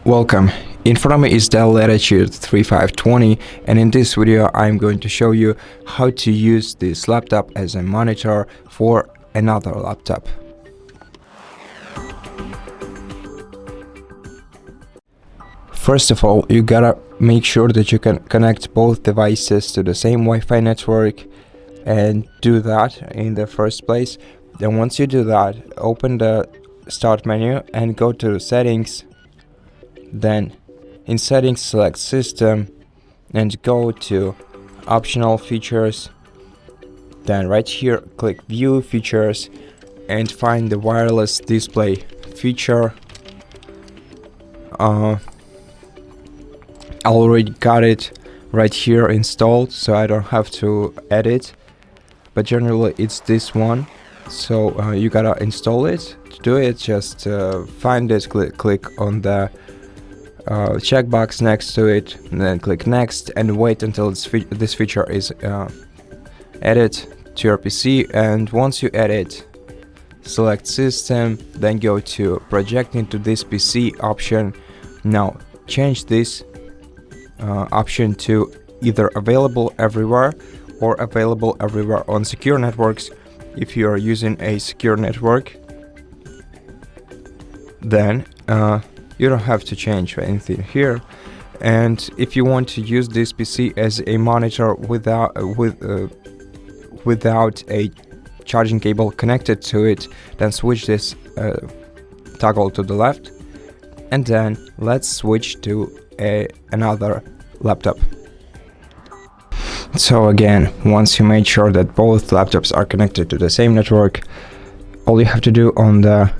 Welcome. In front of me is DELL Latitude 3520, and in this video I'm going to show you how to use this laptop as a monitor for another laptop. First of all, you gotta make sure that you can connect both devices to the same Wi-Fi network, and do that in the first place. Then once you do that, open the Start menu and go to Settings. Then in Settings, select System and go to Optional Features. Then right here click View Features and find the wireless display feature. I already got it right here installed, so I don't have to add it, but generally it's this one, so you gotta install it. To do it, just find it, click on the checkbox next to it, and then click Next and wait until this feature is added to your PC. And once you add it, select System, then go to Projecting to this PC option. Now change this option to either Available Everywhere or Available Everywhere on secure networks. If you are using a secure network, then you don't have to change anything here. And if you want to use this PC as a monitor without a charging cable connected to it, then switch this toggle to the left, and then let's switch to another laptop. So again, once you made sure that both laptops are connected to the same network, all you have to do on the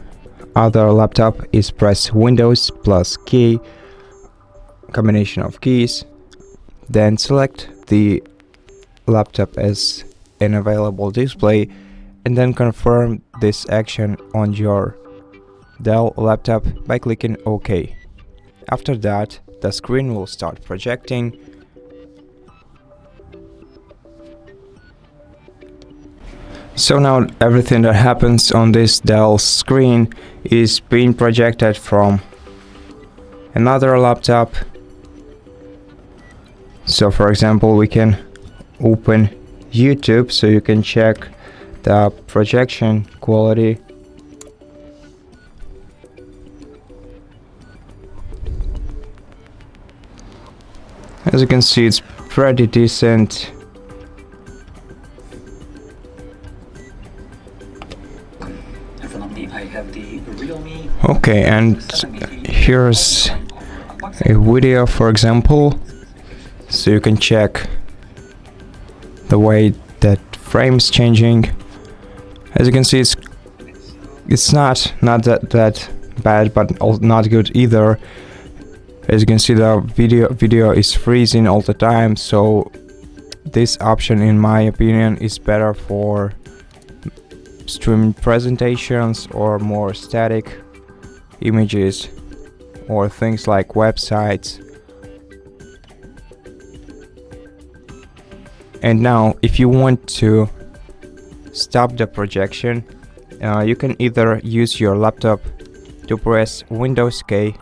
other laptop is press Windows plus key, combination of keys, then select the laptop as an available display, and then confirm this action on your Dell laptop by clicking OK. After that, the screen will start projecting. So now everything that happens on this Dell screen is being projected from another laptop. So for example, we can open YouTube so you can check the projection quality. As you can see, it's pretty decent. Okay, and here's a video, for example, so you can check the way that frame's changing. As you can see, it's not that bad, but not good either. As you can see, the video is freezing all the time, so this option, in my opinion, is better for streaming presentations or more static images or things like websites. And now if you want to stop the projection, you can either use your laptop to press Windows K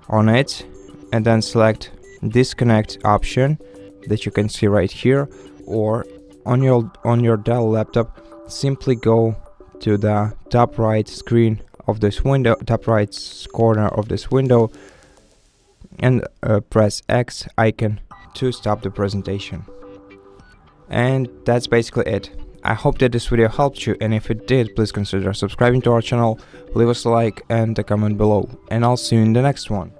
on it and then select disconnect option that you can see right here, or on your Dell laptop, simply go to the top right screen of this window, top right corner of this window, and press X icon to stop the presentation. And that's basically it. I hope that this video helped you, and if it did, please consider subscribing to our channel, leave us a like and a comment below, and I'll see you in the next one.